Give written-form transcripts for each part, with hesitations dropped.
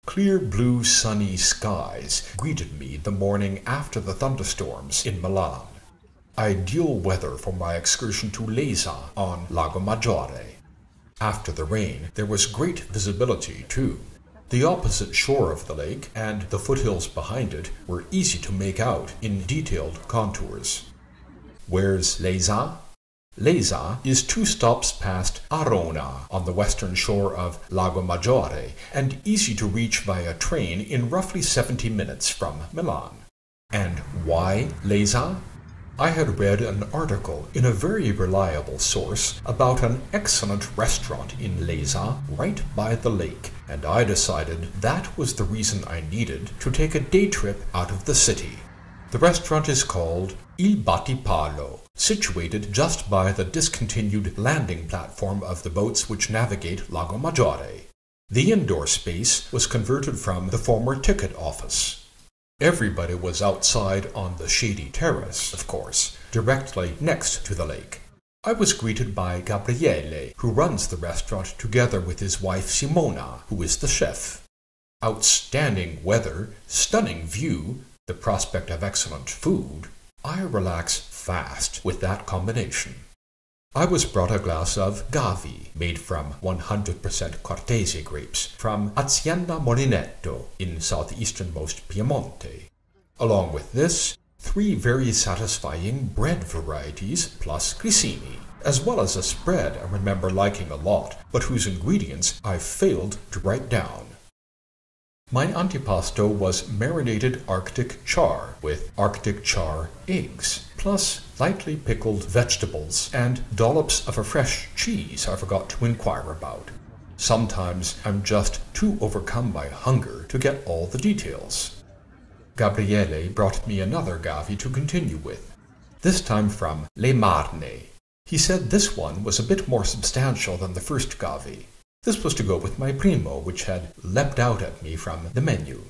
Clear blue sunny skies greeted me the morning after the thunderstorms in Milan. Ideal weather for my excursion to Lesa on Lago Maggiore. After the rain, there was great visibility too. The opposite shore of the lake and the foothills behind it were easy to make out in detailed contours. Where's Lesa? Lesa is 2 stops past Arona on the western shore of Lago Maggiore and easy to reach via train in roughly 70 minutes from Milan. And why Lesa? I had read an article in a very reliable source about an excellent restaurant in Lesa right by the lake, and I decided that was the reason I needed to take a day trip out of the city. The restaurant is called Il Battipalo, situated just by the discontinued landing platform of the boats which navigate Lago Maggiore. The indoor space was converted from the former ticket office. Everybody was outside on the shady terrace, of course, directly next to the lake. I was greeted by Gabriele, who runs the restaurant together with his wife Simona, who is the chef. Outstanding weather, stunning view, the prospect of excellent food. I relax fast with that combination. I was brought a glass of Gavi, made from 100% Cortese grapes, from Azienda Molinetto in southeasternmost Piemonte. Along with this, 3 very satisfying bread varieties plus grissini, as well as a spread I remember liking a lot, but whose ingredients I failed to write down. My antipasto was marinated Arctic char with Arctic char eggs, plus lightly pickled vegetables and dollops of a fresh cheese I forgot to inquire about. Sometimes I'm just too overcome by hunger to get all the details. Gabriele brought me another Gavi to continue with, this time from Le Marne. He said this one was a bit more substantial than the first Gavi. This was to go with my primo, which had leapt out at me from the menu.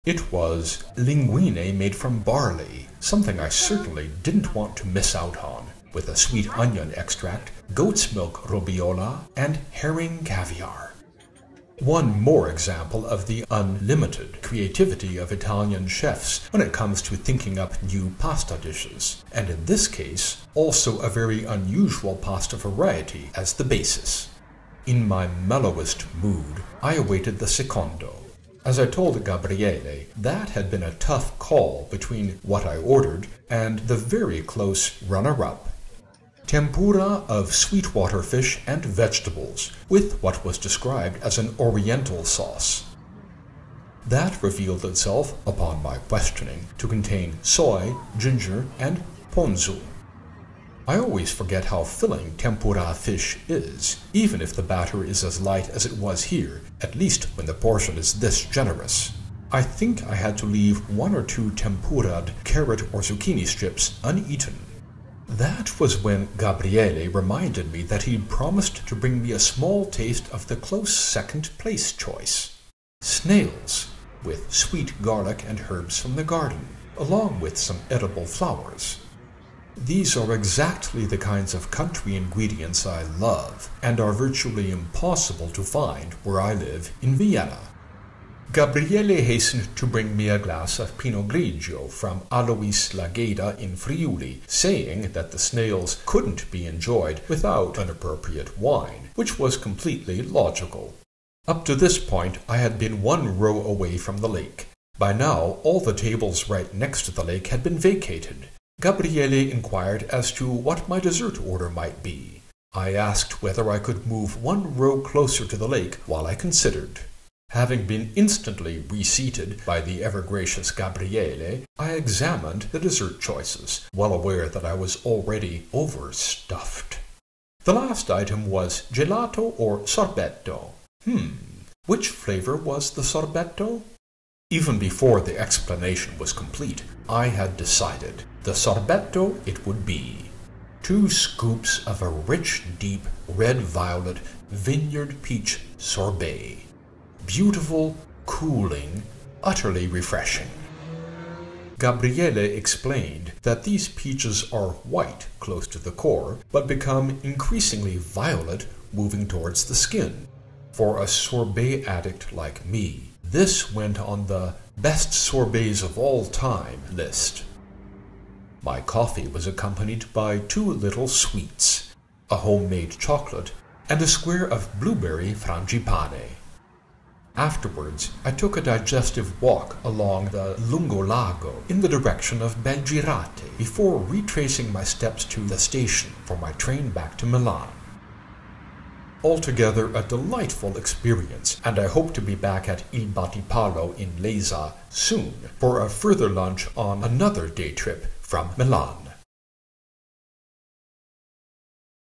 It was linguine made from barley, something I certainly didn't want to miss out on, with a sweet onion extract, goat's milk robiola, and herring caviar. One more example of the unlimited creativity of Italian chefs when it comes to thinking up new pasta dishes, and in this case, also a very unusual pasta variety as the basis. In my mellowest mood, I awaited the secondo. As I told Gabriele, that had been a tough call between what I ordered and the very close runner-up. Tempura of sweetwater fish and vegetables, with what was described as an oriental sauce. That revealed itself, upon my questioning, to contain soy, ginger, and ponzu. I always forget how filling tempura fish is, even if the batter is as light as it was here, at least when the portion is this generous. I think I had to leave 1 or 2 tempura'd carrot or zucchini strips uneaten. That was when Gabriele reminded me that he'd promised to bring me a small taste of the close second-place choice. Snails, with sweet garlic and herbs from the garden, along with some edible flowers. These are exactly the kinds of country ingredients I love, and are virtually impossible to find where I live in Vienna. Gabriele hastened to bring me a glass of Pinot Grigio from Alois Lageda in Friuli, saying that the snails couldn't be enjoyed without an appropriate wine, which was completely logical. Up to this point, I had been 1 row away from the lake. By now, all the tables right next to the lake had been vacated. Gabriele inquired as to what my dessert order might be. I asked whether I could move 1 row closer to the lake while I considered. Having been instantly reseated by the ever-gracious Gabriele, I examined the dessert choices, well aware that I was already overstuffed. The last item was gelato or sorbetto. Which flavor was the sorbetto? Even before the explanation was complete, I had decided. The sorbetto it would be. 2 scoops of a rich, deep, red-violet vineyard peach sorbet. Beautiful, cooling, utterly refreshing. Gabriele explained that these peaches are white close to the core, but become increasingly violet moving towards the skin. For a sorbet addict like me, this went on the best sorbets of all time list. My coffee was accompanied by 2 little sweets, a homemade chocolate and a square of blueberry frangipane. Afterwards, I took a digestive walk along the Lungolago in the direction of Belgirate before retracing my steps to the station for my train back to Milan. Altogether a delightful experience, and I hope to be back at Il Battipalo in Lesa soon for a further lunch on another day trip from Milan.